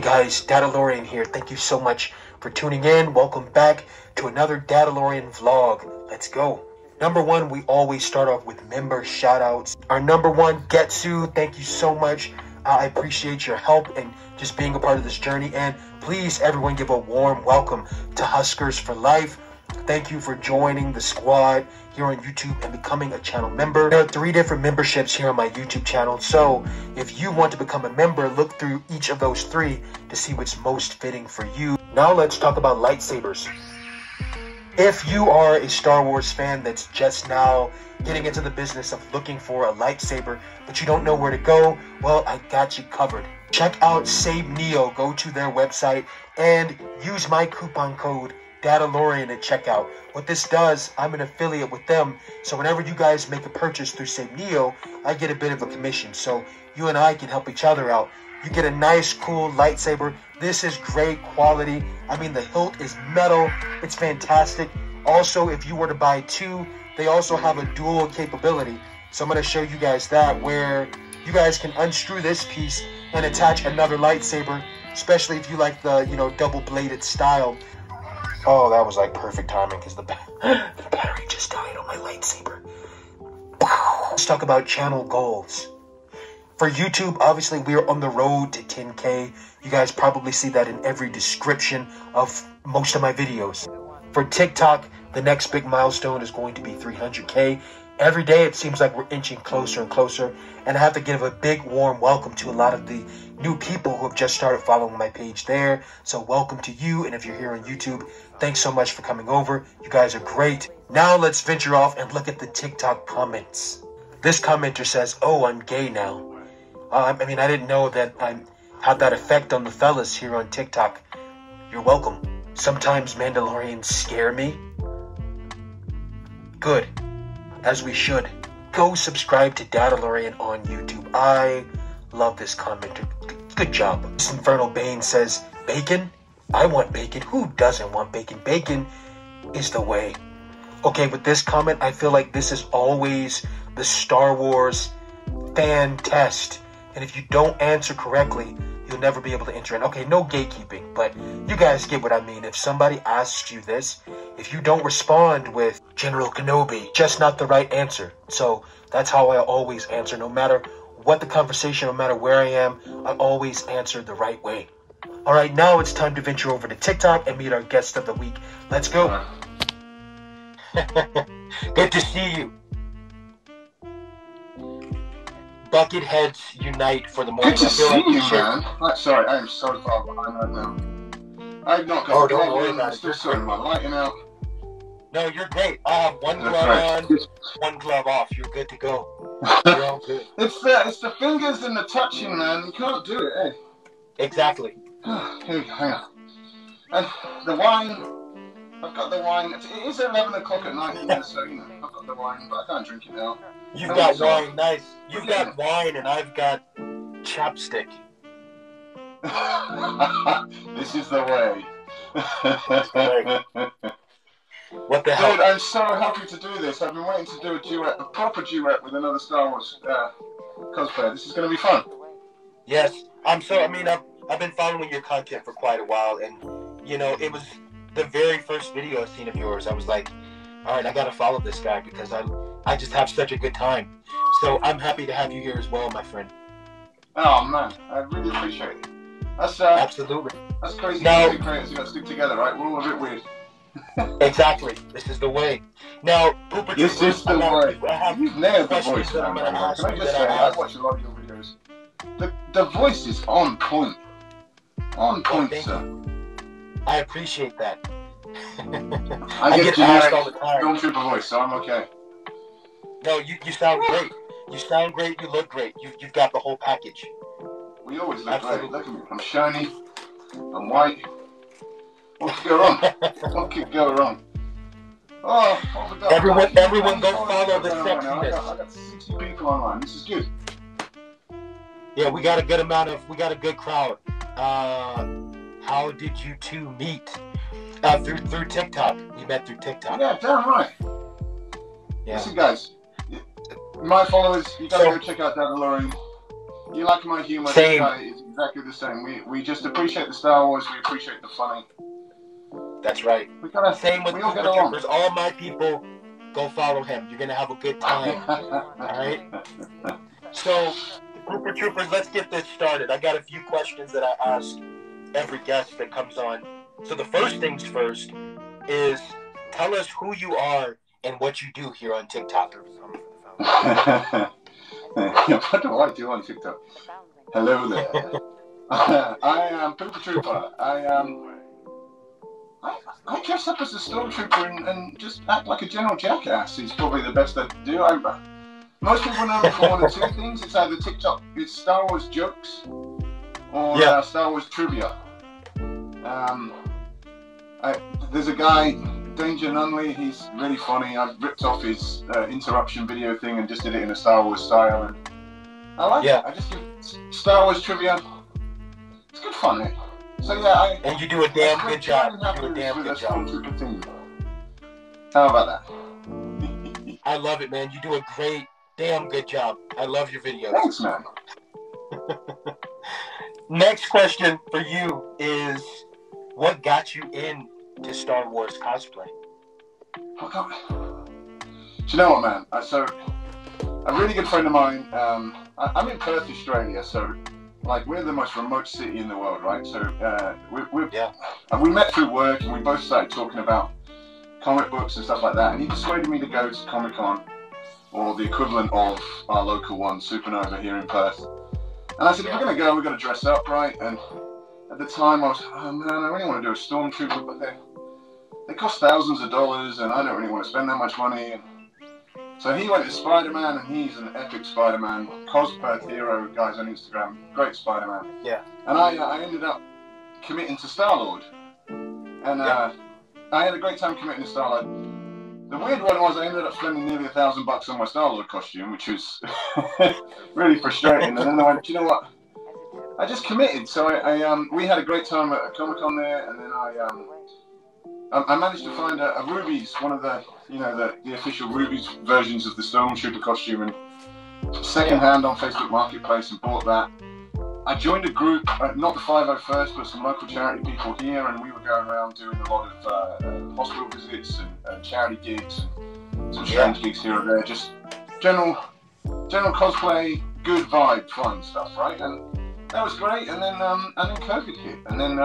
guys, Dadalorian here. Thank you so much for tuning in. Welcome back to another Dadalorian vlog. Let's go. Number one, we always start off with member shoutouts. Our number one, Getsu, thank you so much. I appreciate your help and just being a part of this journey. And please, everyone, give a warm welcome to Huskers for Life. Thank you for joining the squad here on YouTube and becoming a channel member. There are 3 different memberships here on my YouTube channel, so if you want to become a member, look through each of those 3 to see what's most fitting for you. Now let's talk about lightsabers. If you are a Star Wars fan that's just now getting into the business of looking for a lightsaber, but you don't know where to go, well, I got you covered. Check out Save Neo, go to their website, and use my coupon code Dadalorian at checkout. What this does, I'm an affiliate with them, so whenever you guys make a purchase through Save Neo, I get a bit of a commission, so you and I can help each other out. You get a nice, cool lightsaber. This is great quality. I mean, the hilt is metal. It's fantastic. Also, if you were to buy 2, they also have a dual capability. So I'm going to show you guys that, where you guys can unscrew this piece and attach another lightsaber, especially if you like the, double-bladed style. Oh, that was like perfect timing because the battery just died on my lightsaber. Wow. Let's talk about channel goals. For YouTube, obviously, we are on the road to 10K. You guys probably see that in every description of most of my videos. For TikTok, the next big milestone is going to be 300K. Every day, it seems like we're inching closer and closer. And I have to give a big, warm welcome to a lot of the new people who have just started following my page there. So welcome to you. And if you're here on YouTube, thanks so much for coming over. You guys are great. Now let's venture off and look at the TikTok comments. This commenter says, "Oh, I'm gay now." I didn't know that I had that effect on the fellas here on TikTok. You're welcome. Sometimes Mandalorians scare me. Good. As we should. Go subscribe to Dadalorian on YouTube. I love this commenter. Good job. This Infernal Bane says, "Bacon? I want bacon. Who doesn't want bacon? Bacon is the way." Okay, with this comment, I feel like this is always the Star Wars fan test. And if you don't answer correctly, you'll never be able to enter in. Okay, no gatekeeping, but you guys get what I mean. If somebody asks you this, if you don't respond with General Kenobi, just not the right answer. So that's how I always answer. No matter what the conversation, no matter where I am, I always answer the right way. All right, now it's time to venture over to TikTok and meet our guest of the week. Let's go. Good to see you. Bucket heads unite for the morning. Good to see you, man. Sorry, I am so far behind right now. I've not got. Oh, don't worry about it. Still sorting my lighting out. No, you're great. I have one glove on, one glove off. You're good to go. You're all good. It's the fingers and the touching, man. You can't do it, eh? Exactly. Here we go. Hang on. And the wine. I've got the wine. It is 11 o'clock at night here, so I've got the wine, but I can't drink it now. You've got wine, nice. You've got wine, and I've got chapstick. This is the way. What the hell? Dude, I'm so happy to do this. I've been waiting to do a duet, a proper duet with another Star Wars cosplayer. This is going to be fun. Yes, I've been following your content for quite a while, and it was the very first video I've seen of yours. I was like, all right, I got to follow this guy because I just have such a good time. So I'm happy to have you here as well, my friend. Oh man, I really appreciate it. That's absolutely. That's crazy. Now, creators, you got to stick together, right? We're all a bit weird. Exactly. This is the way. Now, Pooper, this is the way. You've nailed the voice. Can I just say, I watch a lot of your videos. The voice is on point. On point, sir. I appreciate that. I get asked all the time. Going through the voice, so I'm okay. No, you sound great. You sound great. You look great. You've got the whole package. We always look great. Look at me. I'm shiny. I'm white. What could go wrong? What could go wrong? Oh, what we got? Everyone go follow the sexiness. I got 60 people online. This is good. Yeah, we got a good crowd. How did you two meet? Through TikTok. We met through TikTok. Yeah, damn right. Yeah. Listen, guys. My followers, you gotta go check out Dadalorian. You like my humor? Same. This guy is exactly the same. We just appreciate the Star Wars. We appreciate the funny. That's right. Same with Pooper Troopers. All my people, go follow him. You're gonna have a good time. All right. So, Pooper Troopers, let's get this started. I got a few questions that I ask every guest that comes on. So the first things first is tell us who you are and what you do here on TikTok. What do I do on TikTok? Hello there. I am Pooper Trooper. I dress up as a stormtrooper and just act like a general jackass. Is probably the best I can do. Most people know me for one of two things. It's either TikTok, it's Star Wars jokes, or Star Wars trivia. There's a guy, Danger Nunley, he's really funny. I've ripped off his interruption video thing and just did it in a Star Wars style. And I like it. I just do Star Wars trivia. It's good fun, eh? So yeah, and you do a damn good job. You do a damn good job. How about that? I love it, man. You do a great, damn good job. I love your videos. Thanks, man. Next question for you is, what got you into Star Wars cosplay? Do you know what, man? So, a really good friend of mine, I'm in Perth, Australia, so like we're the most remote city in the world, right? So we met through work and we both started talking about comic books and stuff like that, and he persuaded me to go to Comic-Con, or the equivalent of our local one, Supernova, here in Perth. And I said, if we're going to go, we've got to dress up, right? And at the time I was, oh man, I really want to do a Stormtrooper, but they cost thousands of dollars and I don't really want to spend that much money. And so he went to Spider-Man, and he's an epic Spider-Man, Cosperth hero, guys on Instagram, great Spider-Man. Yeah. And I ended up committing to Star-Lord. And I had a great time committing to Star-Lord. The weird one was I ended up spending nearly $1,000 on my Star-Lord costume, which was really frustrating. And then I went, you know what? I just committed. So we had a great time at Comic-Con there, and then I managed to find a Ruby's, one of the, the official Ruby's versions of the Stormtrooper costume, and second-hand on Facebook Marketplace, and bought that. I joined a group, not the 501st, but some local charity people here, and we were going around doing a lot of hospital visits and charity gigs, and some strange gigs here and there, just general cosplay, good vibe, fun stuff, right? And that was great. And then COVID hit, and then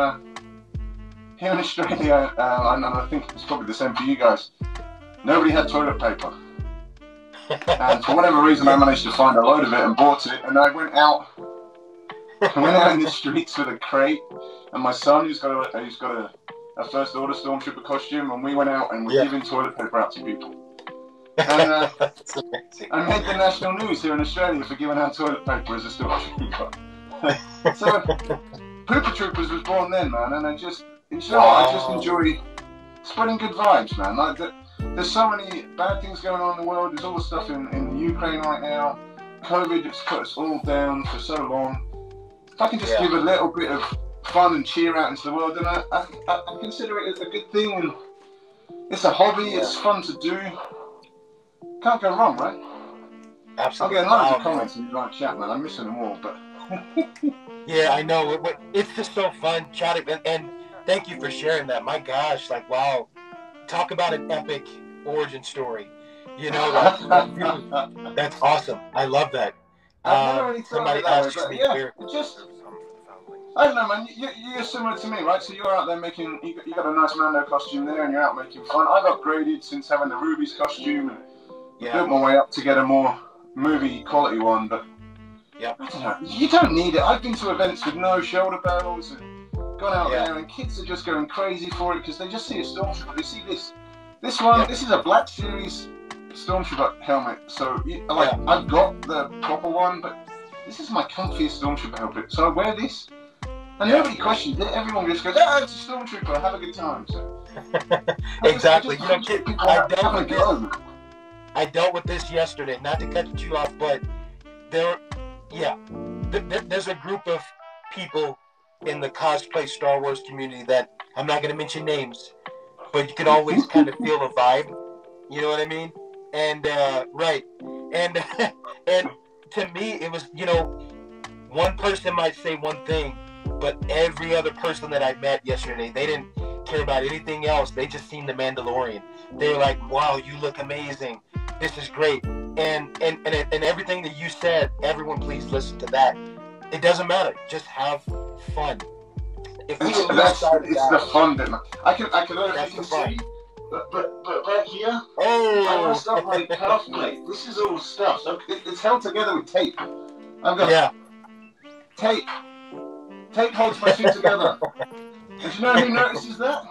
here in Australia, and I think it's probably the same for you guys, nobody had toilet paper. And for whatever reason, I managed to find a load of it and bought it, and I went out in the streets with a crate, and my son, who's got a first order Stormtrooper costume, and we went out and we're giving toilet paper out to people. And I made the national news here in Australia for giving out toilet paper as a Stormtrooper. So Pooper Troopers was born then, man, and I just enjoy spreading good vibes, man. Like there's so many bad things going on in the world. There's all the stuff in Ukraine right now. COVID has put us all down for so long. If I can just give a little bit of fun and cheer out into the world, then I consider it a good thing. And it's a hobby. It's fun to do. Can't go wrong, right? Absolutely. I'm getting loads of comments in the live chat, man. I'm missing them all, but. Yeah, I know. It's just so fun chatting, and thank you for sharing that. My gosh, like, wow. Talk about an epic origin story. That's awesome. I love that. I've never really thought of it that way, but I don't know, man. You're similar to me, right? So you're out there you got a nice Mando costume there, and you're out making fun. I've upgraded since having the Ruby's costume, and built my way up to get a more movie quality one, but I don't know. You don't need it. I've been to events with no shoulder bells and gone out there, and kids are just going crazy for it because they just see a Stormtrooper. They see this one. This is a Black Series Stormtrooper helmet. So I've got the proper one, but this is my comfiest Stormtrooper helmet. So I wear this, and nobody questions it. Everyone just goes, "Ah, it's a Stormtrooper. Have a good time." So exactly. I dealt with this yesterday. Not to cut you off, but there's a group of people in the cosplay Star Wars community that I'm not going to mention names, but you can always kind of feel a vibe. You know what I mean? And and to me, it was one person might say one thing, but every other person that I met yesterday, they didn't care about anything else. They just seen the Mandalorian. They were like, "Wow, you look amazing. This is great." And everything that you said, everyone, please listen to that. It doesn't matter. Just have fun. If we It's the fun bit, man. I can see, but back here, I messed up my calf plate. This is all stuff. So it's held together with tape. I've got tape. Tape holds my suit together. And you know who notices that?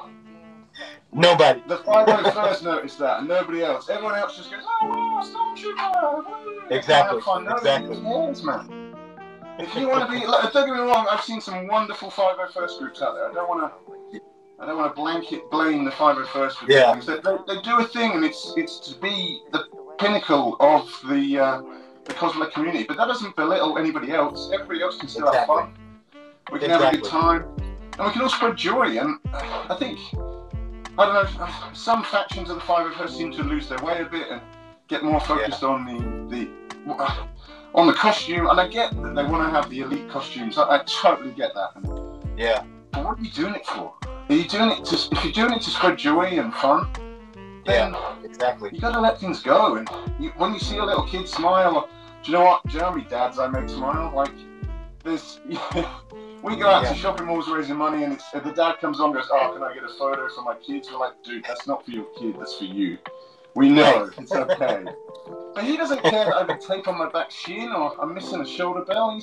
Nobody. The 501st noticed that, and nobody else. Everyone else just goes, "Oh wow, Stormtrooper!" Exactly. Nobody cares, man. If you want to be, don't get me wrong, I've seen some wonderful 501st groups out there. I don't want to blanket blame the 501st for things. They do a thing, and it's to be the pinnacle of the cosplay community. But that doesn't belittle anybody else. Everybody else can still have fun. We can have a good time, and we can all spread joy. And I think, I don't know, some factions of the 501st seem to lose their way a bit and get more focused on the costume. And I get that they want to have the elite costumes. I totally get that. But what are you doing it for? Are you doing it if you're doing it to spread joy and fun, then you got to let things go. And when you see a little kid smile, or, do you know what? Do you know how many dads I make smile? Like, there's, we go out to shopping malls raising money, and the dad comes on and goes, "Oh, can I get a photo for my kids?" We're like, "Dude, that's not for your kid, that's for you. We know, it's okay." But he doesn't care that I've got tape on my back shin or I'm missing a shoulder bell.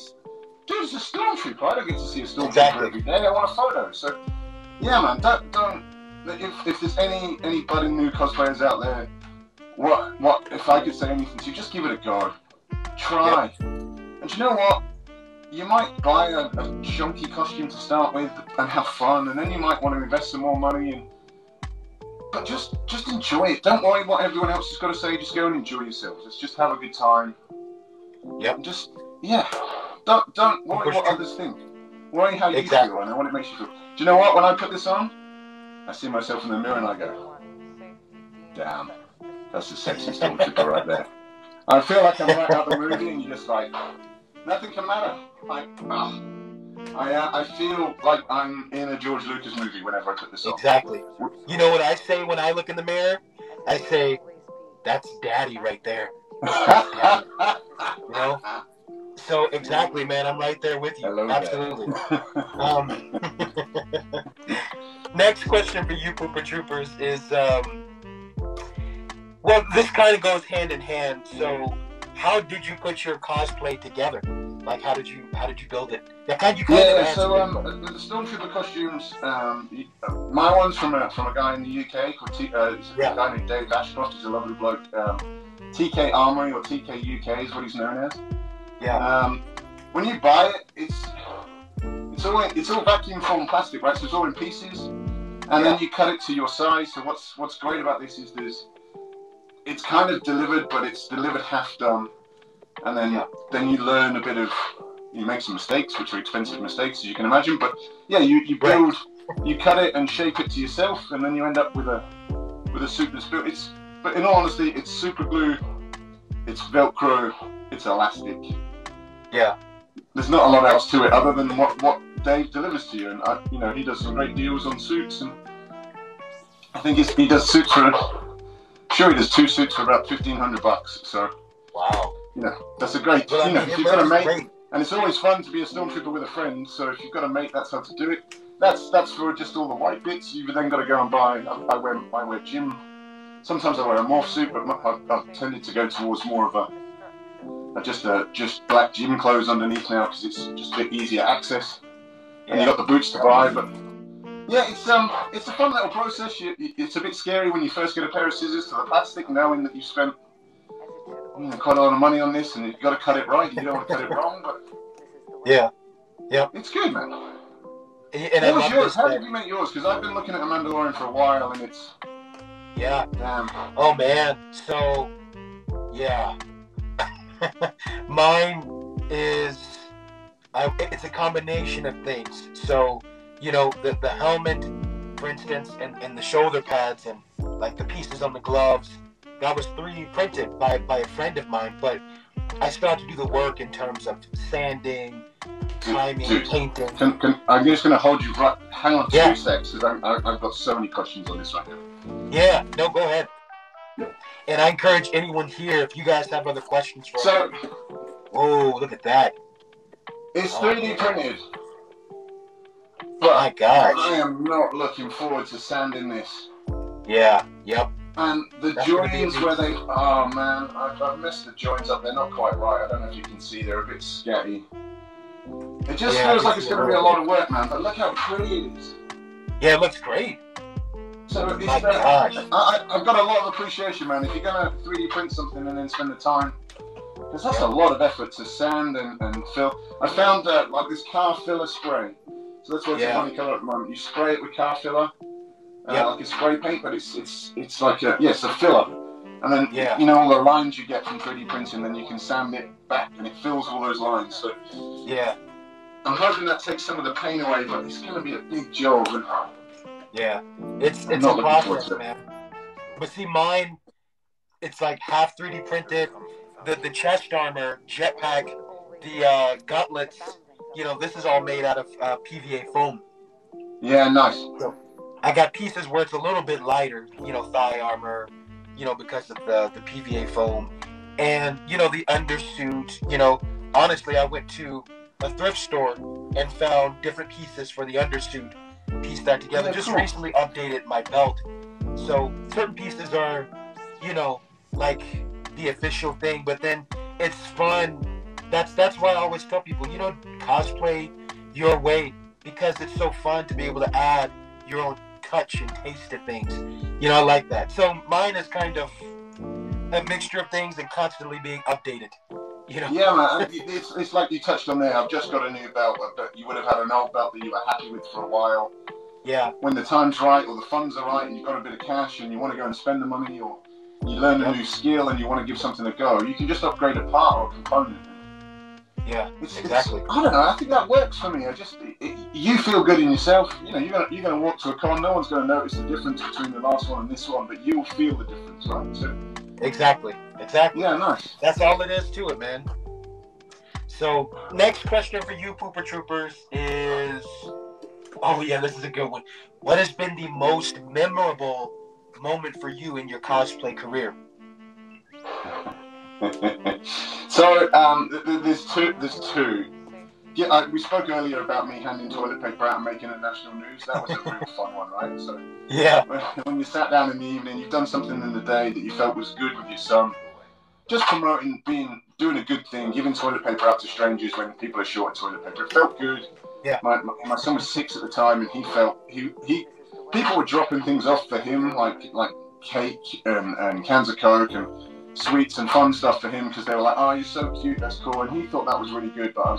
Dude, it's a stormtrooper. I don't get to see a stormtrooper every day. I want a photo. So, yeah, man, don't. If there's any budding new cosplayers out there, what if I could say anything to you, just give it a go. Try. And you know what? You might buy a chunky costume to start with and have fun, and then you might want to invest some more money. But just enjoy it. Don't worry what everyone else has got to say. Just go and enjoy yourselves. Just have a good time. Yep. Don't worry what others think. Worry how you feel and what it makes you feel. Do you know what? When I put this on, I see myself in the mirror and I go, "Damn, that's a sexy stormtrooper right there." I feel like I'm right out the movie, and you're just like, nothing can matter. Like, I feel like I'm in a George Lucas movie whenever I put this on. Exactly. You know what I say when I look in the mirror? I say, "That's Daddy right there." Daddy. You know? So exactly, man. I'm right there with you. Hello, absolutely. Next question for you, Pooper Troopers, is well, this kind of goes hand in hand. So, how did you put your cosplay together? Like, how did you build it? The Stormtrooper costumes. My one's from a guy in the UK called a guy named Dave Ashcroft. He's a lovely bloke. TK Armory, or TK UK is what he's known as. When you buy it, it's all vacuum formed plastic, right? So it's all in pieces, and then you cut it to your size. So what's great about this is it's kind of delivered, but it's delivered half done, and then you learn a bit of, you make some mistakes, which are expensive mistakes, as you can imagine. But yeah, you build, you cut it and shape it to yourself, and then you end up with a suit that's built. But in all honesty, it's super glue, it's Velcro, it's elastic. Yeah. There's not a lot else to it other than what Dave delivers to you, and he does some great deals on suits, and I think he does suits for. Sure, he does 2 suits for about $1,500. So. Wow. That's a great. If you've got a mate, and it's always fun to be a stormtrooper with a friend. So if you've got a mate, that's how to do it. That's for just all the white bits. You've then got to go and buy. I wear gym. Sometimes I wear a morph suit, but I've tended to go towards more of just black gym clothes underneath now because it's just a bit easier access. And you got the boots to buy, but yeah, it's a fun little process. It's a bit scary when you first get a pair of scissors to the plastic, knowing that you've spent quite a lot of money on this, and you've got to cut it right. You don't want to cut it wrong, but it's good, man. And what was yours? How did you make yours? Because I've been looking at a Mandalorian for a while, and it's damn. Oh man, so mine is it's a combination of things. So the helmet, for instance, and the shoulder pads, and like the pieces on the gloves, that was 3D printed by a friend of mine. But I still have to do the work in terms of sanding, timing, Dude, painting. I'm just going to hold you right. Hang on 2 Yeah. seconds, because I've got so many questions on this right now. Yeah, no, go ahead. And I encourage anyone here, if you guys have other questions for us. So, whoa, look at that. it's Oh, 3D man. printed. But My gosh. I am not looking forward to sanding this. Yeah, yep. And the That's joins where they... Oh, man, I've messed the joins up. They're not quite right. I don't know if you can see. They're a bit scatty. It just feels like it's going to be a lot of work, man. But look how pretty it is. Yeah, it looks great. So it's My gosh. I've got a lot of appreciation, man. If you're going to 3D print something and then spend the time, because that's a lot of effort to sand and fill. I found like this car filler spray. So that's why it's a funny colour at the moment. You spray it with car filler, like a spray paint, but it's like it's a filler. And then you know all the lines you get from 3D printing, then you can sand it back and it fills all those lines. So I'm hoping that takes some of the pain away, but it's going to be a big job. And it's a process, man. But see, mine, it's like half 3D printed. The chest armor, jetpack, the gauntlets, you know, this is all made out of PVA foam. Yeah, nice. So I got pieces where it's a little bit lighter, you know, thigh armor, you know, because of the PVA foam. And, you know, the undersuit, you know, honestly, I went to a thrift store and found different pieces for the undersuit, pieced that together. Just recently updated my belt. So certain pieces are, you know, like the official thing, but then it's fun. That's why I always tell people, you know, cosplay your way, because it's so fun to be able to add your own touch and taste to things. You know, I like that. So mine is kind of a mixture of things and constantly being updated. You know? Yeah, man. It's like you touched on there. I've just got a new belt, but you would have had an old belt that you were happy with for a while. Yeah. When the time's right or the funds are right and you've got a bit of cash and you want to go and spend the money, or you learn a new skill and you want to give something a go, you can just upgrade a part or a component. Yeah, exactly. I don't know. I think that works for me. You feel good in yourself. You know, you're gonna walk to a con. No one's gonna notice the difference between the last one and this one, but you'll feel the difference, right? So, Exactly. Yeah, nice. That's all it is to it, man. So, next question for you, Pooper Troopers, is... Oh, yeah, this is a good one. What has been the most memorable moment for you in your cosplay career? So, there's two. Yeah, we spoke earlier about me handing toilet paper out and making it national news. That was a real fun one, right? So, when you sat down in the evening, you've done something in the day that you felt was good with your son, just promoting, doing a good thing, giving toilet paper out to strangers when people are short of toilet paper. It felt good. Yeah. My son was 6 at the time, and he felt people were dropping things off for him, like cake and cans of Coke and sweets and fun stuff for him, because they were like, "Oh, you're so cute, that's cool," and he thought that was really good. But I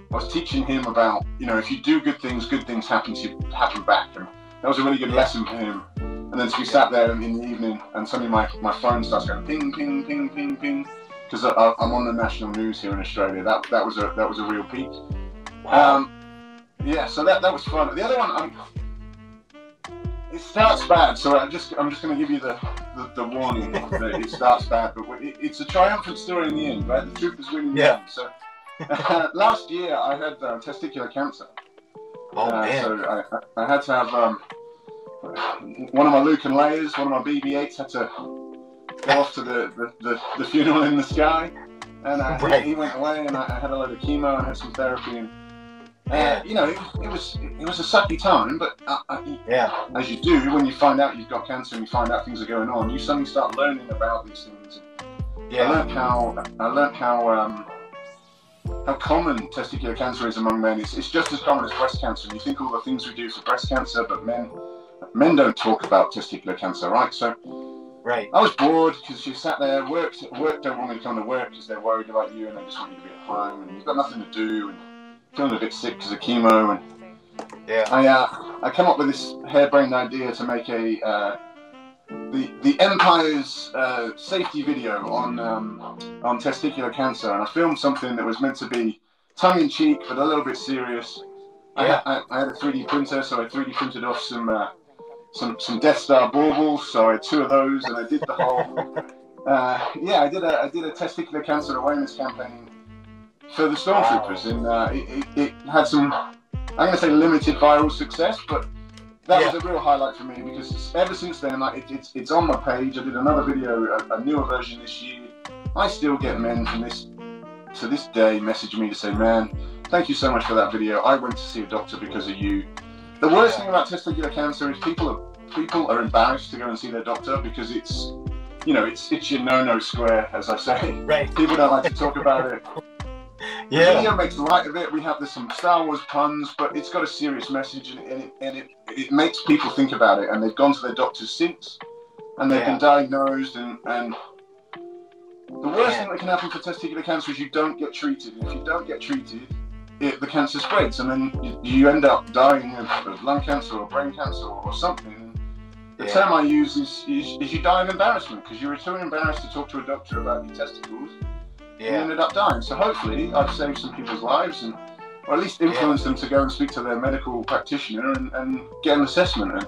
was teaching him about, you know, if you do good things happen back, and that was a really good lesson for him. And then so we sat there in the evening, and suddenly my phone starts going ping, ping, ping, ping, ping, because I'm on the national news here in Australia. That was a real peak. Wow. Yeah, so that was fun. The other one, it starts bad, so I'm just going to give you the warning that it starts bad, but it's a triumphant story in the end, right? The truth is winning in the end. So last year I had testicular cancer. Oh man! So I had to have one of my Luke and Leia's, one of my BB-8s had to go off to the funeral in the sky, and he went away, and I had a load of chemo and had some therapy, and you know, it was a sucky time, but as you do when you find out you've got cancer and you find out things are going on, you suddenly start learning about these things. I learned how common testicular cancer is among men. It's just as common as breast cancer. And you think all the things we do for breast cancer, but men don't talk about testicular cancer, right? So I was bored because you sat there, work don't want me to come to work because they're worried about you and they just want you to be at home, and you've got nothing to do and feeling a bit sick because of chemo. And I came up with this harebrained idea to make the Empire's safety video on testicular cancer, and I filmed something that was meant to be tongue-in-cheek but a little bit serious. I had a 3D printer, so I 3D printed off some Death Star baubles, so I had 2 of those, and I did the whole yeah, I did a testicular cancer awareness campaign for the Stormtroopers, and it had some, I'm going to say, limited viral success, but that was a real highlight for me, because ever since then, like, it's on my page. I did another video, a newer version this year. I still get men from this to this day message me to say, man, thank you so much for that video. I went to see a doctor because of you. The worst thing about testicular cancer is people are embarrassed to go and see their doctor, because it's, you know, it's your no-no square, as I say. Right. People don't like to talk about it. The video makes light of it. We have some Star Wars puns, but it's got a serious message, and it makes people think about it, and they've gone to their doctors since, and they've been diagnosed, and the worst thing that can happen for testicular cancer is you don't get treated. And if you don't get treated, the cancer spreads, and then you end up dying of lung cancer or brain cancer or something. The term I use is you die of embarrassment, because you were too embarrassed to talk to a doctor about your testicles. You ended up dying. So hopefully I've saved some people's lives, or at least influenced them to go and speak to their medical practitioner and get an assessment. And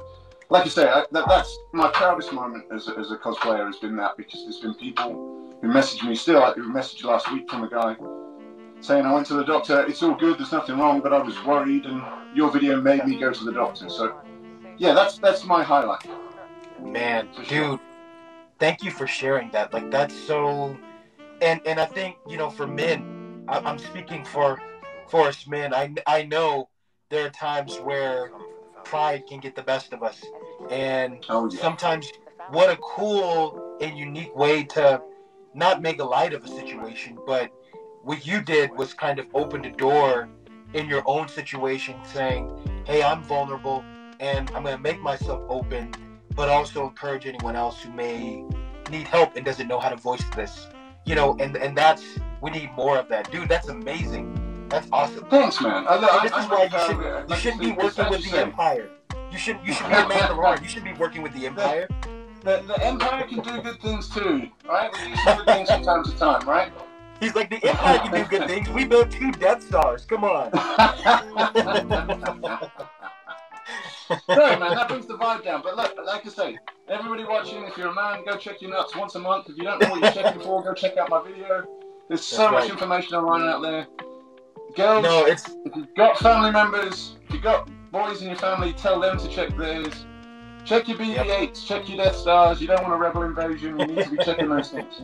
like I say, that's my proudest moment as a cosplayer, has been that, because there's been people who messaged me still, like who messaged last week from a guy saying, I went to the doctor, it's all good, there's nothing wrong, but I was worried, and your video made me go to the doctor. So yeah, that's my highlight. Man, dude, thank you for sharing that. Like, that's so, and I think, you know, for men, I'm speaking for us men, I know there are times where pride can get the best of us, and sometimes what a cool and unique way to not make a light of a situation, but what you did was kind of open the door in your own situation, saying, hey, I'm vulnerable and I'm going to make myself open, but also encourage anyone else who may need help and doesn't know how to voice this, you know, and that's, we need more of that. Dude, that's amazing. That's awesome. Thanks, man. This is why you shouldn't be working with the Empire. You should be a Mandalorian. You should be working with the Empire. The Empire can do good things too, right? We do some good things from time to time, right? He's like, the Empire can do good things. We built 2 Death Stars. Come on. Sorry, man, that brings the vibe down. But look, like I say, everybody watching, if you're a man, go check your nuts once a month. If you don't know what you're checking for, go check out my video. There's so much information online out there. Girls, if you've got family members, if you've got boys in your family, tell them to check theirs. Check your BB-8s, check your Death Stars. You don't want a rebel invasion. You need to be checking those things.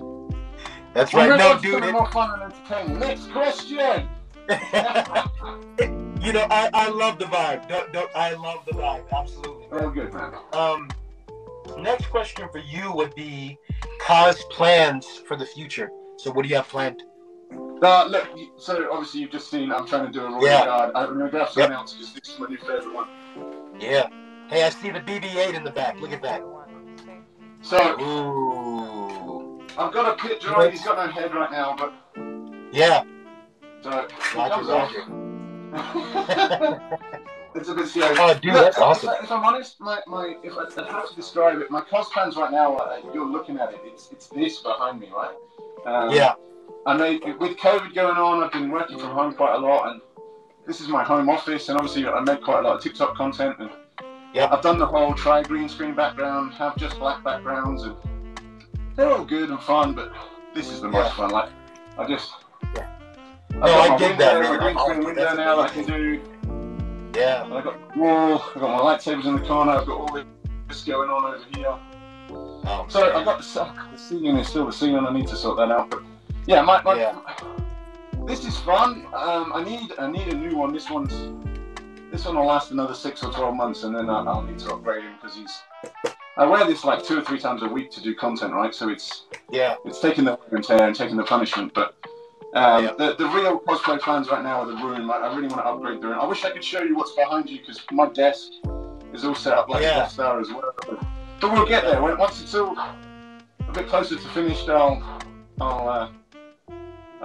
That's right. No, dude. More fun and entertaining. Next question. You know, I love the vibe. I love the vibe. Absolutely. Oh, good, man. Next question for you would be cause plans for the future. So what do you have planned? Look, so obviously you've just seen I'm trying to do a royal guard. I'm going to grab something else because this is my new favorite one. Yeah. Hey, I see the BB-8 in the back. Look at that. So, ooh. I've got a pit droid. He's got no head right now, but... Yeah. So, he comes off. It's a bit scary. Oh, dude, that's awesome. If I'm honest, if I have to describe it, my cos plans right now, you're looking at it, it's this behind me, right? I made, with COVID going on, I've been working from home quite a lot, and this is my home office, and obviously I make quite a lot of TikTok content, and I've done the whole try green screen background, have just black backgrounds, and they're all good and fun, but this is the most fun. Like, I just... I get that, man. I've got my green screen window now that I can do. Yeah. And I've got the wall, I've got my lightsabers in the corner, I've got all this going on over here. Oh, so I've got the ceiling, is still the ceiling, I need to sort that out, but yeah, this is fun. I need a new one. This one will last another 6 or 12 months, and then I'll need to upgrade him, because I wear this like 2 or 3 times a week to do content, right? So it's taking the wear and tear and taking the punishment, but the real cosplay plans right now are the room. I really want to upgrade the room. I wish I could show you what's behind you, because my desk is all set up like a Death Star as well. But we'll get there. Once it's all a bit closer to finished, I'll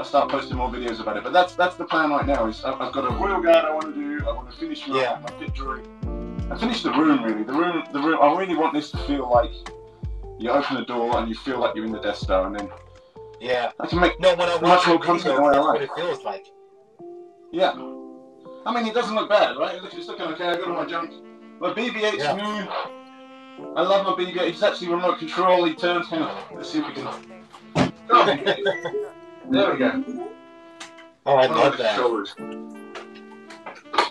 start posting more videos about it. But that's the plan right now. Is I've got a royal guard I want to do. I want to finish my pit droid. I finished the room really. The room. I really want this to feel like you open the door and you feel like you're in the Death Star, and then I can make much more content the way I like. That's what it feels like. Yeah. I mean, it doesn't look bad, right? It's looking okay. I got all my junk. My BB-8's new. I love my BB-8. He's actually remote control. He turns. Hang on. Let's see if we can. There we go. Oh, I love that. Shoulders.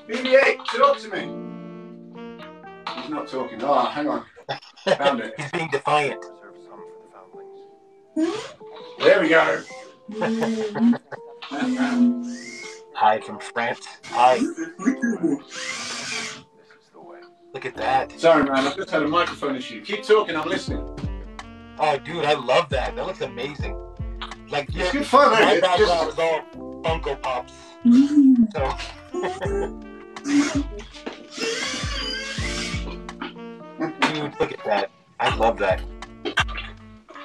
BB-8, talk to me. He's not talking. Oh, hang on. Found it. He's being defiant. There we go. Hi from France. Hi. Look at that. Sorry, man. I've just had a microphone issue. Keep talking. I'm listening. Oh, dude, I love that. That looks amazing. Like, it's good fun, my eh? background is all Funko Pops. So. Dude, look at that. I love that.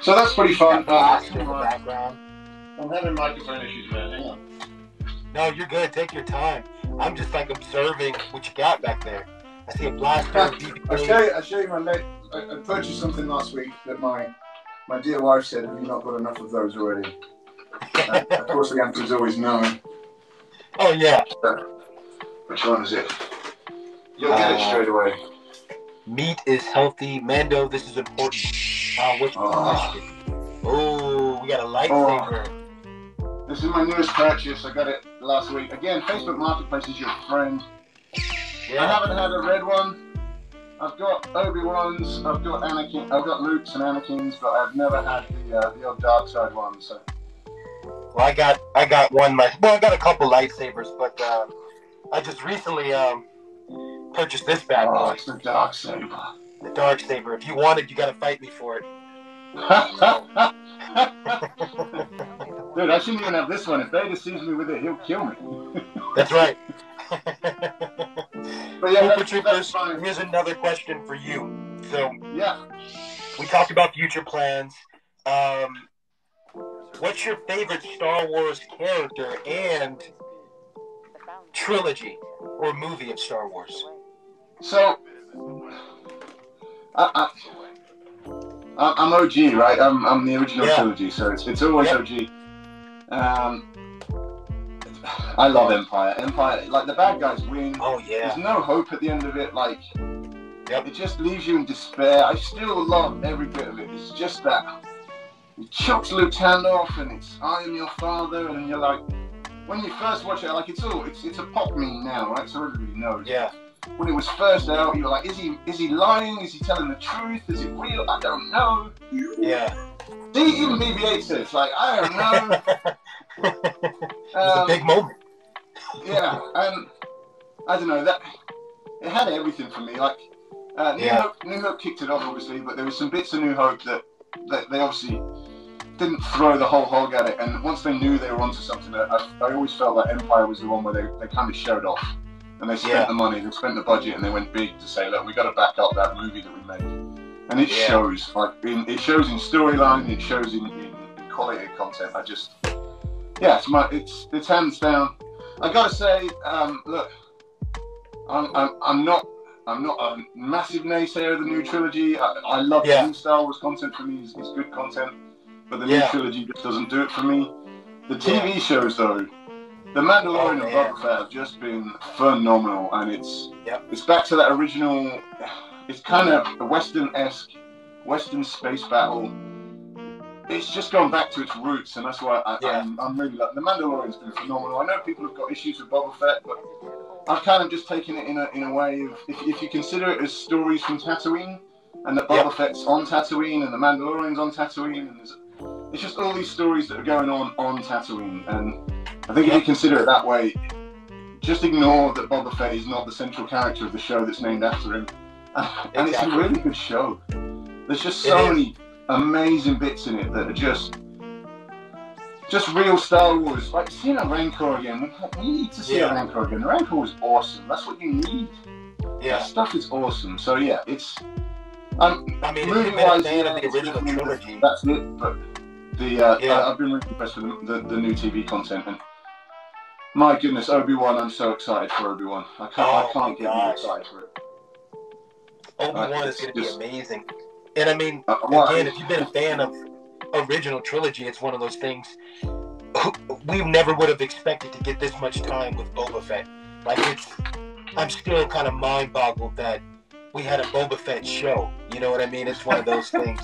So that's pretty fun. In the background. I'm having microphone issues, man. Hang on. No, you're good. Take your time. I'm just like observing what you got back there. I see a blaster. I'll show you my leg. I purchased something last week that my dear wife said, "Have you not got enough of those already?" Of course, the answer is always no. Oh yeah. Which one is it? You'll get it straight away. Meat is healthy. Mando, this is important. What's the question? Oh, we got a lightsaber. This is my newest purchase. I got it last week. Again, Facebook Marketplace is your friend. Yeah. I haven't had a red one. I've got Obi-Wan's, I've got Anakin, I've got Luke's and Anakin's, but I've never had the old dark side one. So. Well, I got one. I got a couple lightsabers, but I just recently purchased this bad boy. It's the dark saber. The dark saber. If you want it, you got to fight me for it. Dude, I shouldn't even have this one. If Vader sees me with it, he'll kill me. That's right. But yeah, here's another question for you. So, yeah, we talked about future plans. What's your favorite Star Wars character and trilogy or movie of Star Wars? So, I'm OG, right? I'm the original trilogy, so it's always OG. I love Empire. Empire, like the bad guys win. Oh yeah. There's no hope at the end of it. Like, it just leaves you in despair. I still love every bit of it. It's just that it chokes Luke's hand off, and it's "I am your father," and you're like, when you first watch it, like it's a pop meme now, right? So everybody knows. Yeah. When it was first out, you were like, is he lying? Is he telling the truth? Is it real? I don't know. Yeah. See, even BB-8 says, like, I don't know. It was a big moment. Yeah, and I don't know, that it had everything for me. Like, New Hope kicked it off, obviously, but there was some bits of New Hope that they obviously didn't throw the whole hog at it. And once they knew they were onto something, I always felt that Empire was the one where they kind of showed off. And they spent the money, they spent the budget, and they went big to say, look, we got to back up that movie that we made. And it shows, it shows in storyline, it shows in quality of content. It's hands down. I gotta say, look, I'm not a massive naysayer of the new trilogy. I love the new Star Wars content. For me is good content, but the new trilogy just doesn't do it for me. The TV shows, though, The Mandalorian and Boba Fett have just been phenomenal, and it's back to that original. It's kind of a Western-esque, Western space battle. It's just gone back to its roots, and that's why I'm really like The Mandalorian's been phenomenal. I know people have got issues with Boba Fett, but I've kind of just taken it in a way of if you consider it as stories from Tatooine, and that Boba Fett's on Tatooine, and The Mandalorian's on Tatooine, and it's just all these stories that are going on Tatooine, and I think if you consider it that way, just ignore that Boba Fett is not the central character of the show that's named after him. And it's a really good show. There's just so many amazing bits in it that are just real Star Wars. Like seeing a Rancor again. We need to see a Rancor again. The Rancor was awesome. That's what you need. Yeah, that stuff is awesome. So yeah, it's. I mean, if you've been a fan of the original trilogy, that's it. But I've been really impressed with the new TV content, and my goodness, Obi-Wan! I'm so excited for Obi-Wan. I can't get more excited for it. Obi-Wan is going to be amazing. And I mean, again, if you've been a fan of original trilogy, it's one of those things we never would have expected to get this much time with Boba Fett. Like, I'm still kind of mind-boggled that we had a Boba Fett show. You know what I mean? It's one of those things.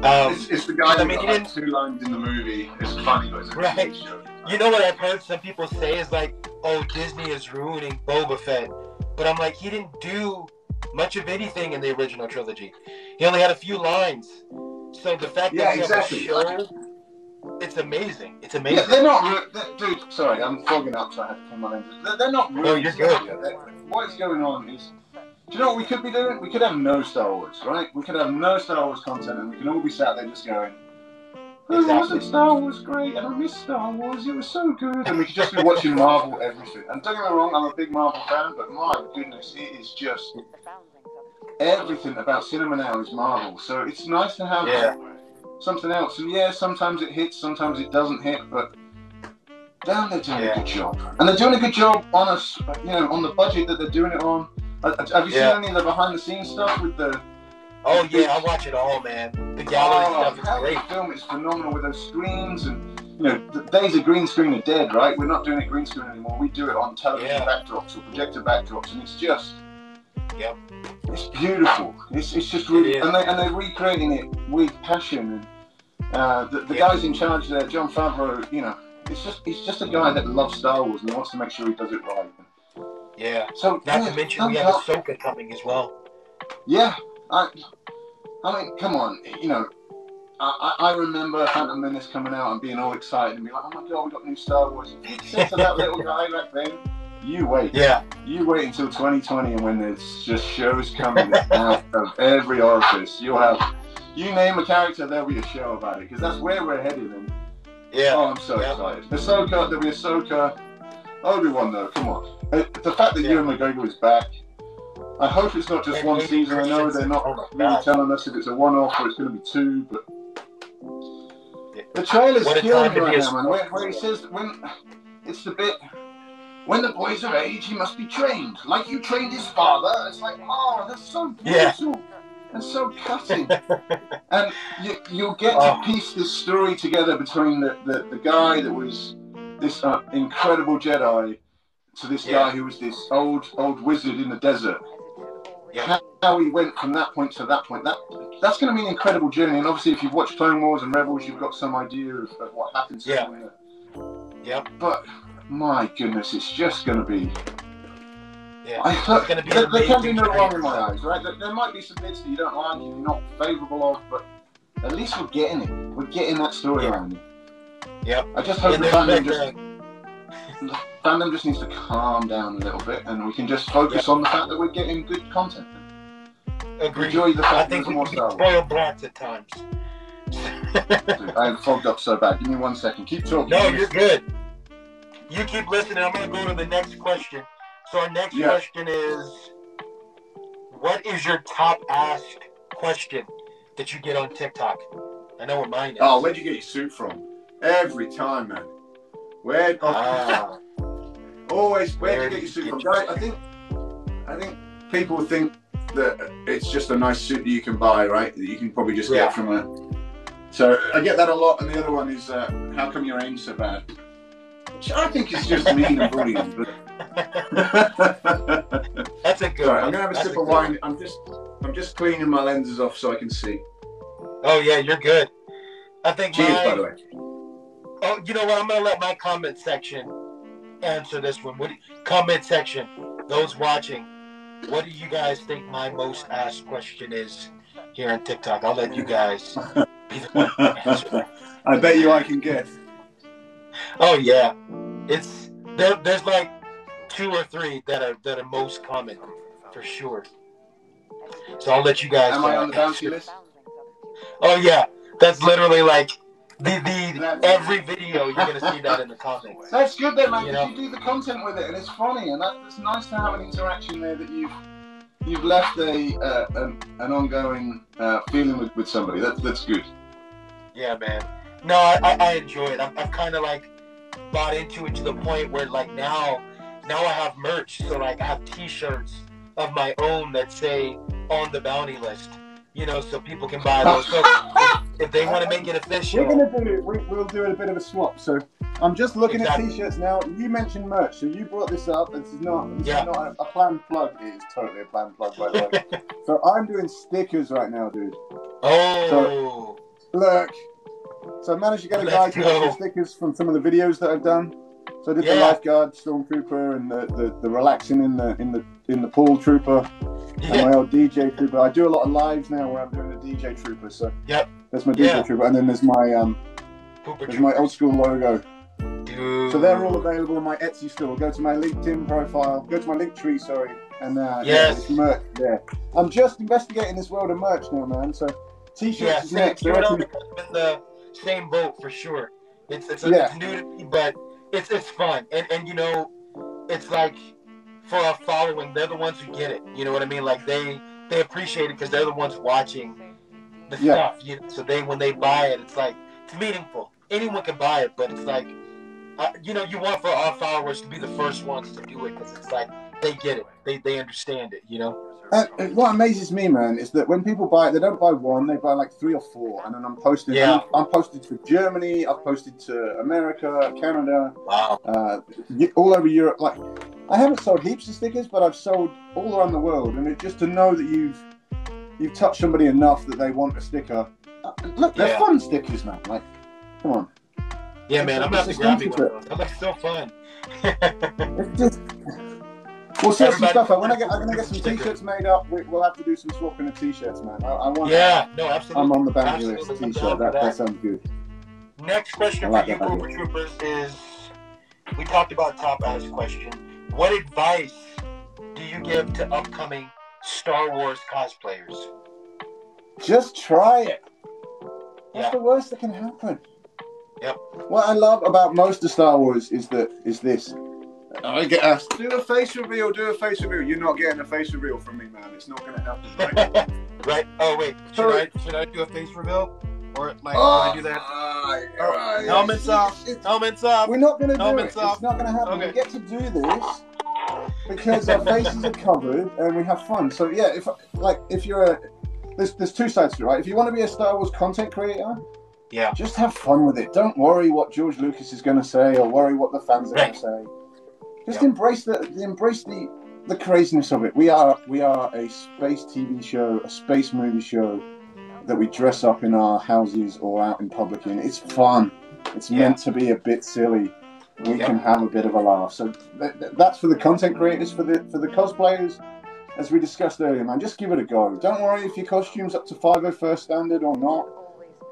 It's the guy I who mean, got he like didn't. 2 lines in the movie. It's funny, but it's a Right. TV show. You know what I've heard some people say is like, oh, Disney is ruining Boba Fett. But I'm like, he didn't do much of anything in the original trilogy. He only had a few lines. So the fact Yeah, that we exactly. have a show, it's amazing. It's Yeah, amazing. they're not... Dude, sorry, I'm fogging up, so I had to turn my lenses. They're not No, ruining you're stuff good. yet. What is going on is... Do you know what we could be doing? We could have no Star Wars, right? We could have no Star Wars content, and we can all be sat there just going, oh, Exactly. wasn't Star Wars great? And I miss Star Wars. It was so good. And we could just be watching Marvel everything. And don't get me wrong, I'm a big Marvel fan, but my goodness, it is just... Everything about cinema now is Marvel. So it's nice to have something else. And yeah, sometimes it hits, sometimes it doesn't hit, but damn, they're doing a good job. And they're doing a good job on us, you know, on the budget that they're doing it on. Have you seen any of the behind-the-scenes stuff with the... Oh, yeah, I watch it all, man. The gallery stuff is how great. they film is phenomenal with those screens. And, you know, the days of green screen are dead, right? We're not doing it green screen anymore. We do it on television backdrops or projector backdrops, and it's just... It's beautiful. It's just really... And they're recreating it with passion. And the guys in charge there, Jon Favreau, you know, he's just a guy that loves Star Wars and he wants to make sure he does it right. Yeah. So not to mention we have Ahsoka coming as well. Yeah. I mean, come on. You know, I remember Phantom Menace coming out and being all excited and being like, oh my god, we got new Star Wars. If you said to that little guy back then, you wait. Yeah. You wait until 2020 and when there's just shows coming out of every orifice, you'll have... You name a character, there'll be a show about it, because that's where we're headed. And oh, I'm so excited. Ahsoka, there'll be Ahsoka. Obi-Wan, though, come on. The fact that Ewan McGregor is back, I hope it's not just one season. I know they're not really telling us if it's a one-off or it's going to be 2, but the trailer's killing me right now, man. Where he says, it's the bit, when the boy's of age, he must be trained, like you trained his father. It's like, oh, that's so brutal. And so cutting. And you'll get to piece this story together between the guy that was this incredible Jedi to this guy who was this old wizard in the desert. How he went from that point to that point. That's going to be an incredible journey. And obviously if you've watched Clone Wars and Rebels, you've got some idea of what happens. But my goodness, it's just going to be... there can be no wrong in my eyes, right? There might be some bits that you don't like and you're not favourable of, but at least we're getting it. We're getting that storyline. I just hope the fandom just needs to calm down a little bit and we can just focus on the fact that we're getting good content. Enjoy the fact that there's more Star Wars. Spoiled brats at times. Dude, I am fogged up so bad. Give me 1 second. Keep talking. No, you're good. You keep listening. I'm going to go to the next question. So our next question is, what is your top asked question that you get on TikTok? I know what mine is. Oh, where'd you get your suit from? Every time, man. Always, where'd you get your suit from? Guys, I think people think that it's just a nice suit that you can buy, right? That you can probably just get from a... So I get that a lot, and the other one is, how come your aim's so bad? Which I think is just mean and bullying, but... That's a good Sorry, one. I'm gonna have a sip of wine. I'm just cleaning my lenses off so I can see. Oh yeah, you're good. I think cheers, by the way. Oh, you know what? I'm gonna let my comment section answer this one. Comment section, those watching, what do you guys think my most asked question is here on TikTok? I'll let you guys be the one to answer that. I bet you I can guess. Oh yeah, it's there's like 2 or 3 that are most common for sure. So I'll let you guys. Am I on the bounty list? Oh yeah, that's literally like every video you're gonna see that in the comments. That's good then, man. Because you do the content with it, and it's funny, and it's nice to have an interaction there that you've left an ongoing feeling with somebody. That's good. Yeah, man. No, I enjoy it. I've kind of like bought into it to the point where like now I have merch. So like I have T-shirts of my own that say on the bounty list. You know, so people can buy those. So if they want to make it official, we'll do a bit of a swap. So I'm just looking at T-shirts now. You mentioned merch, so you brought this up. This is not a planned plug. It is totally a planned plug, by the way. So I'm doing stickers right now, dude. Oh. Look. So I managed to get a guy to get some stickers from some of the videos that I've done. So I did the lifeguard stormtrooper and the relaxing in the pool trooper and my old DJ trooper. I do a lot of lives now where I'm doing a DJ trooper. So that's my DJ trooper, and then there's my old school logo. Dude. So they're all available on my Etsy store. Go to my LinkedIn profile. Go to my link tree. Sorry, and there's merch there. I'm just investigating this world of merch now, man. So t-shirts is next. You know, because I'm in the same boat for sure. It's new to me, but it's fun, and you know, it's like for our following, they're the ones who get it. You know what I mean? Like they appreciate it because they're the ones watching the stuff. You know? So when they buy it, it's like it's meaningful. Anyone can buy it, but it's like you know, you want for our followers to be the first ones to do it because it's like they get it, they understand it. You know. What amazes me, man, is that when people buy it, they don't buy one, they buy like 3 or 4, and then I'm posting. Yeah. I'm posted to Germany, I've posted to America, Canada, all over Europe. Like, I haven't sold heaps of stickers, but I've sold all around the world, and just to know that you've touched somebody enough that they want a sticker. Look, they're fun stickers, man. Like, come on. Yeah, man, I'm gonna have to grab me one of those. That looks so fun. It's just. We'll set some stuff up. I'm gonna get some t-shirts made up. We'll have to do some swapping of t-shirts, man. I want. Yeah, no, absolutely. I'm on the bounty list. T-shirt. That sounds good. Next question for you, Pooper Troopers, is: we talked about top ass question. What advice do you give to upcoming Star Wars cosplayers? Just try it. What's the worst that can happen? Yep. What I love about most of Star Wars is this. I get asked, do a face reveal. You're not getting a face reveal from me, man. It's not going to happen, right? Right. Oh, wait. Should I do a face reveal? Or, like, can I do that? Helmets off. Helmets off. We're not going to do it. It's not going to happen. Okay. We get to do this because our faces are covered and we have fun. So, yeah, if you're there's two sides to it, right? If you want to be a Star Wars content creator, just have fun with it. Don't worry what George Lucas is going to say or worry what the fans are going to say. Just embrace the craziness of it. We are a space TV show, a space movie show that we dress up in our houses or out in public in. It's fun. It's meant to be a bit silly. We can have a bit of a laugh. So that's for the content creators, for the cosplayers. As we discussed earlier, man, just give it a go. Don't worry if your costume's up to 501st standard or not.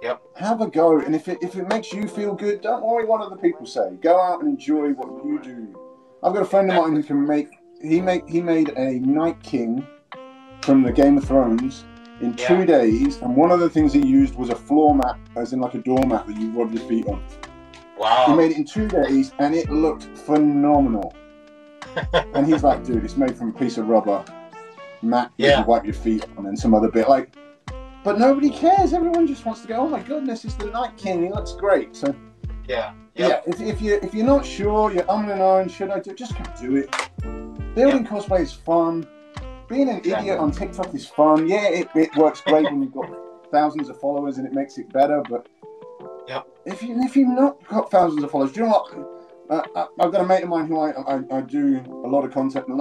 Yep. Have a go, and if it makes you feel good, don't worry what other people say. Go out and enjoy what you do. I've got a friend of mine who can make. He made a Night King from the Game of Thrones in 2 days, and one of the things he used was a floor mat, as in like a doormat that you rub your feet on. Wow! He made it in 2 days, and it looked phenomenal. And he's like, dude, it's made from a piece of rubber mat that you wipe your feet on, and some other bit like. But nobody cares. Everyone just wants to go. Oh my goodness, it's the Night King. He looks great. So. Yeah. If you're not sure, you're and on, should I do it? Just go do it. Building cosplay is fun. Being an idiot on TikTok is fun. Yeah, it works great when you've got thousands of followers and it makes it better. But if you've not got thousands of followers, do you know what? I've got a mate of mine who I do a lot of content with,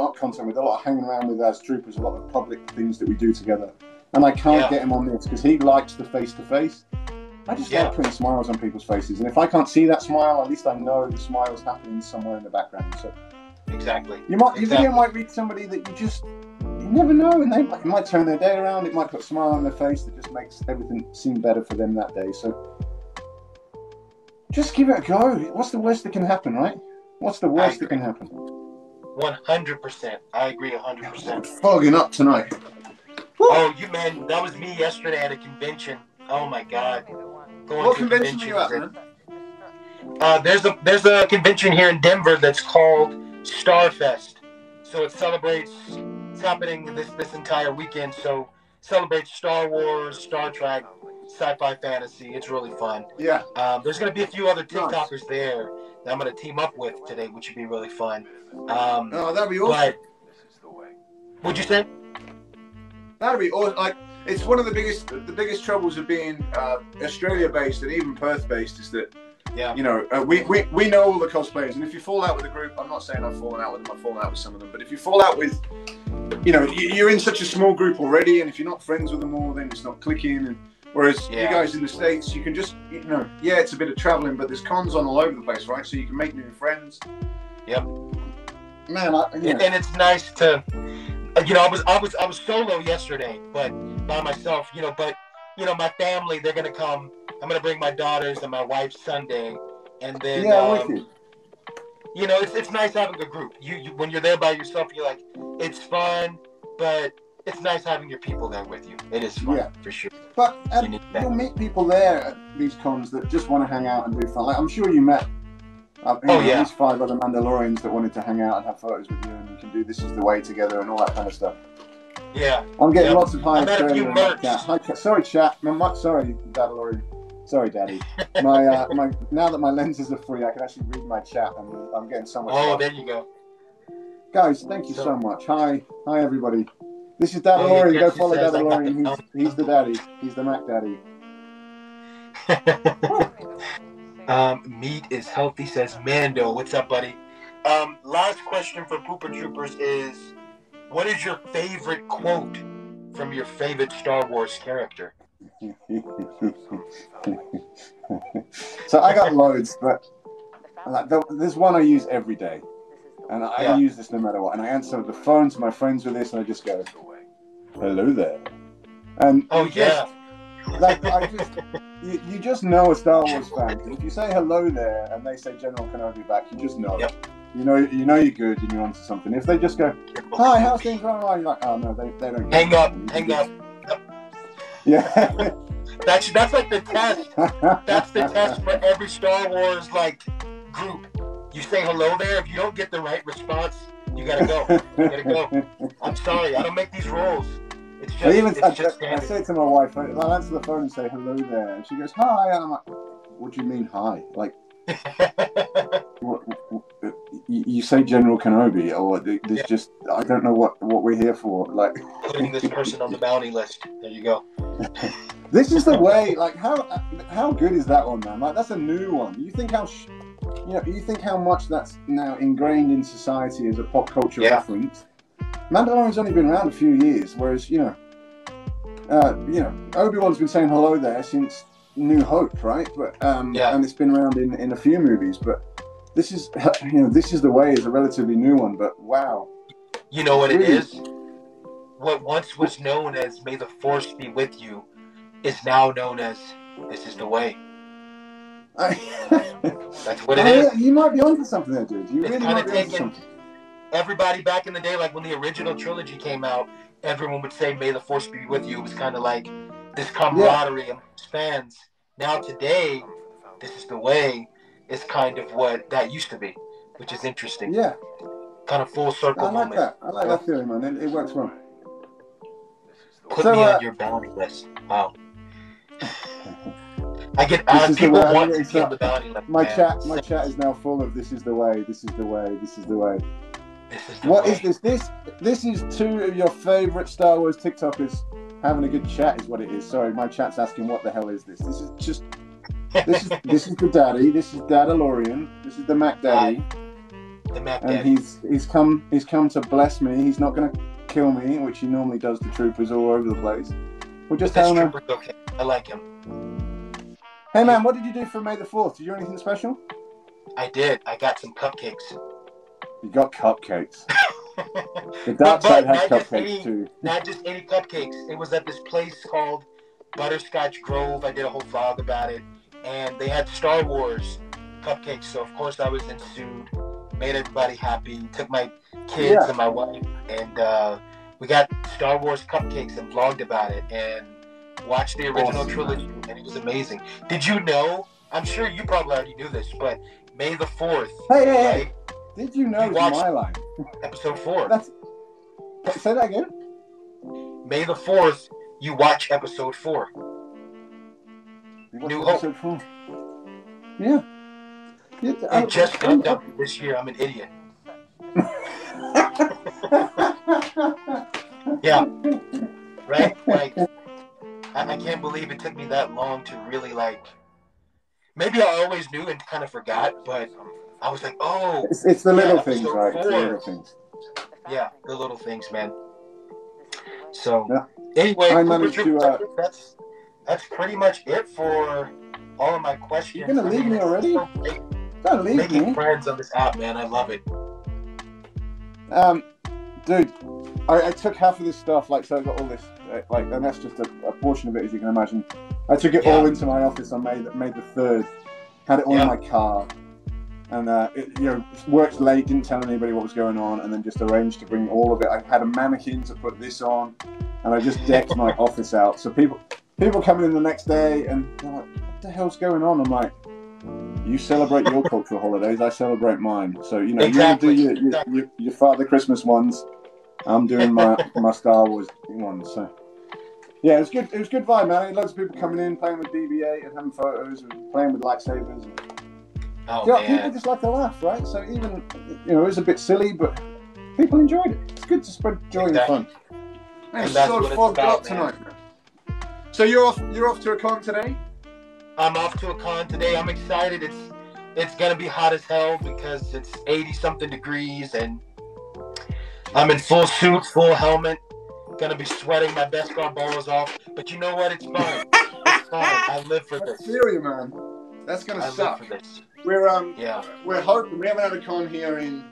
a lot of hanging around with as troopers, a lot of public things that we do together. And I can't get him on this because he likes the face-to-face. I just like putting smiles on people's faces, and if I can't see that smile, at least I know the smile's happening somewhere in the background. So your video might reach somebody that you never know, and it might turn their day around. It might put a smile on their face that just makes everything seem better for them that day. So just give it a go. What's the worst that can happen, right? What's the worst that can happen? 100%. I agree 100%. I'm fogging up tonight. Woo! Oh, man, that was me yesterday at a convention. Oh my God. What convention are you at, man? There's a convention here in Denver that's called Starfest. So it's happening this entire weekend. So celebrates Star Wars, Star Trek, sci-fi fantasy. It's really fun. Yeah. There's going to be a few other TikTokers there that I'm going to team up with today, which should be really fun. That'd be awesome. What'd you say? That'd be awesome. Like, it's one of the biggest troubles of being Australia-based and even Perth-based is that, you know, we know all the cosplayers, and if you fall out with a group, I'm not saying I've fallen out with them, I've fallen out with some of them, but if you fall out with, you know, you're in such a small group already, and if you're not friends with them all, then it's not clicking, and Whereas you guys in the States, you can just, yeah, it's a bit of traveling, but there's cons on all over the place, right? So you can make new friends. Yep. Man, and it's nice to, I was solo yesterday, but by myself, but my family, they're gonna come. I'm gonna bring my daughters and my wife Sunday, and then it's nice having a group. You when you're there by yourself, you're like, it's fun, but it's nice having your people there with you. It is fun, for sure. But you'll meet people there at these cons that just want to hang out and do fun. Like, I'm sure you met at least 5 other Mandalorians that wanted to hang out and have photos with you, and you can do This Is the Way together and all that kind of stuff. Yeah. I'm getting lots of hi. I met a few merch. Sorry, chat. Sorry, Dadalorian. Sorry, Daddy. My now that my lenses are free, I can actually read my chat, and I'm getting so much. Oh, there you go. Guys, thank you so much. Hi, everybody. This is Dadalorian. Go follow Dadalorian. He's the daddy. He's the Mac Daddy. Meat is healthy, says Mando. What's up, buddy? Last question for Pooper Troopers is, what is your favorite quote from your favorite Star Wars character? So I got loads, but there's one I use every day. And I use this no matter what. And I answer the phone to my friends with this, and I just go, hello there. And you just know a Star Wars fan. If you say hello there and they say General Kenobi back, you just know. Yep. You know you're good and you're onto something. If they just go, hi, how's things going on? You're like, oh no, they don't get hang up. Yep. Yeah. That's like the test. That's the test for every Star Wars group. You say hello there. If you don't get the right response, you gotta go. I'm sorry, I don't make these rules. It's just I say it to my wife. I'll answer the phone and say hello there, and she goes hi, and I'm like, what do you mean hi? Like, you say General Kenobi, or there's just I don't know what we're here for. Like putting this person on the bounty list. There you go. This is the way. Like how good is that one, man? Like that's a new one. You think how much that's now ingrained in society as a pop culture reference. Mandalorian's only been around a few years, whereas Obi-Wan's been saying hello there since New Hope, right? But and it's been around in a few movies. But this is This Is the Way is a relatively new one. But wow, you know what it is? What once was known as "May the Force be with you" is now known as "This Is the Way." That's what it is. You might be onto something there, dude. You really might be onto something. Everybody back in the day, like when the original trilogy came out, everyone would say, "May the Force be with you." It was kind of like this camaraderie amongst fans. Now today, "This Is the Way" is kind of what that used to be, which is interesting. Yeah. Kind of full circle moment. That. I like that feeling, man. It works well. Put me on your bounty list. Wow. I get people want to be on the bounty list. My chat is now full of "This is the way, this is the way, this is the way." What is this? This is 2 of your favorite Star Wars TikTokers having a good chat, is what it is. Sorry, my chat's asking what the hell is this? This is this is the daddy. This is Dadalorian. This is the Mac Daddy. The Mac Daddy. And he's come to bless me. He's not going to kill me, which he normally does to troopers all over the place. We'll just tell him. Okay. I like him. Hey man, what did you do for May the 4th? Did you do anything special? I did. I got some cupcakes. You got cupcakes. The dark side has cupcakes too. Not just any cupcakes. It was at this place called Butterscotch Grove. I did a whole vlog about it. And they had Star Wars cupcakes. So, of course, I was ensued. Made everybody happy. Took my kids and my wife. And we got Star Wars cupcakes and vlogged about it. And watched the original trilogy. And it was amazing. Did you know? I'm sure you probably already knew this, but May the 4th. Hey. Did you know it's my line? Episode 4. Say that again? May the 4th, you watch episode 4. New Hope. Episode 4. Yeah. It just got done this year. I'm an idiot. Yeah. Right? Like, I can't believe it took me that long to really, maybe I always knew and kind of forgot, but I was like, oh. It's the little things, right? It's the little things. Yeah, the little things, man. So, anyway, I managed to... that's pretty much it for all of my questions. You're gonna leave me already? Don't leave Making me. friends on this app, man. I love it. Dude, I took half of this stuff, like, so I got all this, like, and that's just a portion of it, as you can imagine. I took it all into my office on May the 3rd, had it all in my car, and worked late, didn't tell anybody what was going on, and then just arranged to bring all of it. I had a mannequin to put this on, and I just decked my office out. So people coming in the next day, and they're like, what the hell's going on? I'm like, you celebrate your cultural holidays, I celebrate mine. So, you know, Exactly. you do your Father Christmas ones, I'm doing my Star Wars ones. So, yeah, it was good. It was good vibe, man. I had loads of people coming in, playing with BB-8 and having photos and playing with lightsabers. People just like to laugh, right? So even, you know, it was a bit silly, but people enjoyed it. It's good to spread joy and fun. I'm so fogged up tonight. So you're off to a con today? I'm off to a con today. I'm excited. It's gonna be hot as hell because it's 80-something degrees, and I'm in full suit, full helmet. Gonna be sweating my basketball balls off. But you know what? It's fun. It's fun. I live for this. I feel you, man. That's gonna suck. Live for this. We're hoping. We haven't had a con here in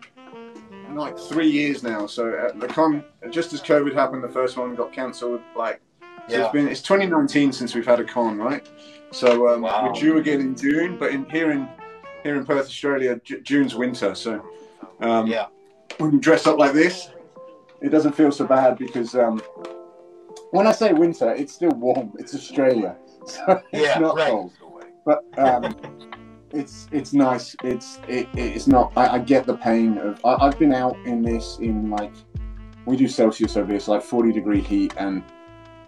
like 3 years now. So the con, just as COVID happened, the first one got cancelled. It's 2019 since we've had a con, right? So we're due again in June, but here in Perth, Australia, June's winter. So when you dress up like this, it doesn't feel so bad because when I say winter, it's still warm. It's Australia, so it's not cold. But it's nice. It's not. I get the pain of. I've been out in this in like, we do Celsius over here, so like 40-degree heat, and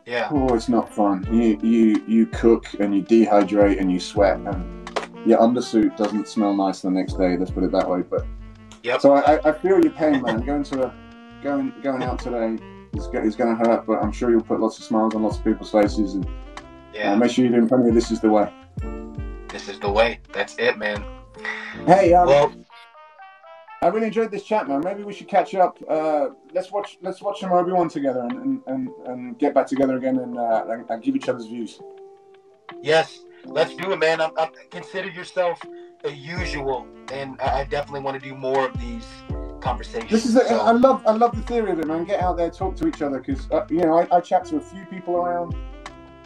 it's not fun. You cook and you dehydrate and you sweat, and your undersuit doesn't smell nice the next day. Let's put it that way. But so I feel your pain, man. Going out today is going to hurt, but I'm sure you'll put lots of smiles on lots of people's faces, and make sure you're doing plenty of This Is the Way. This is the way. That's it, man. Hey, I really enjoyed this chat, man. Maybe we should catch up. Let's watch some Obi-Wan together and get back together again and give each other's views. Yes, let's do it, man. I consider yourself a usual, and I definitely want to do more of these conversations. I love the theory of it, man. Get out there, talk to each other, because I chat to a few people around.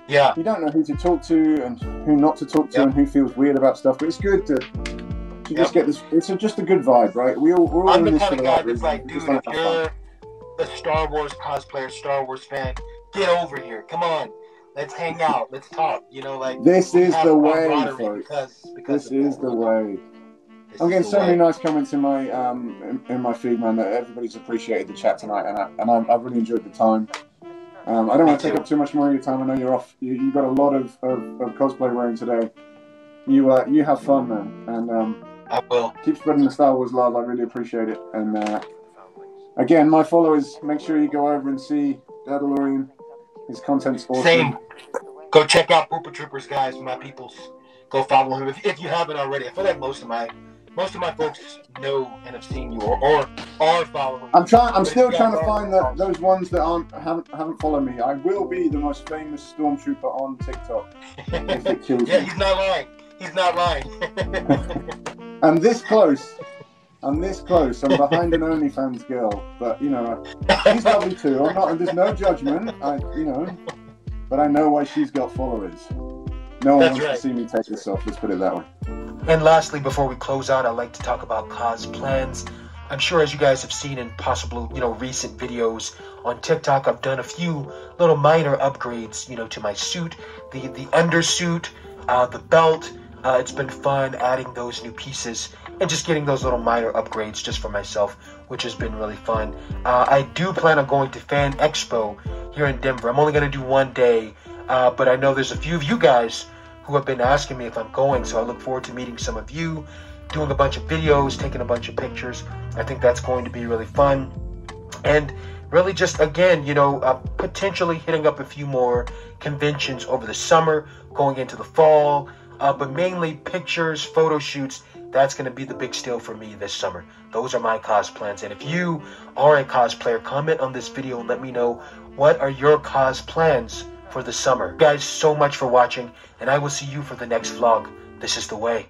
Yeah. You don't know who to talk to and who not to talk to and who feels weird about stuff, but it's good to just get this. It's just a good vibe, right? We're all I'm in the this kind of guy that's like, dude, if you're a Star Wars cosplayer, Star Wars fan, get over here. Come on. Let's hang out. Let's talk. You know, like, this is the way, folks. Because this is the way. I'm getting so many nice comments in my feed, man, that everybody's appreciated the chat tonight, and I've really enjoyed the time. I don't want to take up too much more of your time. I know you're off. You got a lot of cosplay wearing today. You have fun, man, and I will keep spreading the Star Wars love. I really appreciate it. And again, my followers, make sure you go over and see Dadalorian. His content's awesome. Same. Go check out Pooper Troopers, guys, my peoples. Go follow him if you haven't already. I feel like most of my folks know and have seen you or are following. I'm still trying to find those ones that haven't followed me. I will be the most famous stormtrooper on TikTok if it kills me. He's not lying. He's not lying. I'm this close. I'm behind an OnlyFans girl, but she's lovely too. I'm not. There's no judgment. But I know why she's got followers. No one wants to see me take this off. Let's put it that way. And lastly, before we close out, I'd like to talk about cos plans. I'm sure, as you guys have seen in possible, recent videos on TikTok, I've done a few little minor upgrades, to my suit, the undersuit, the belt. It's been fun adding those new pieces and just getting those little minor upgrades just for myself, which has been really fun. I do plan on going to Fan Expo here in Denver. I'm only going to do one day, but I know there's a few of you guys who have been asking me if I'm going, so I look forward to meeting some of you, doing a bunch of videos, taking a bunch of pictures. I think that's going to be really fun. And really just, again, potentially hitting up a few more conventions over the summer, going into the fall, but mainly pictures, photo shoots. That's going to be the big steal for me this summer. Those are my cos plans. And if you are a cosplayer, comment on this video and let me know what are your cos plans for the summer. Guys, so much for watching, and I will see you for the next vlog. This is the way.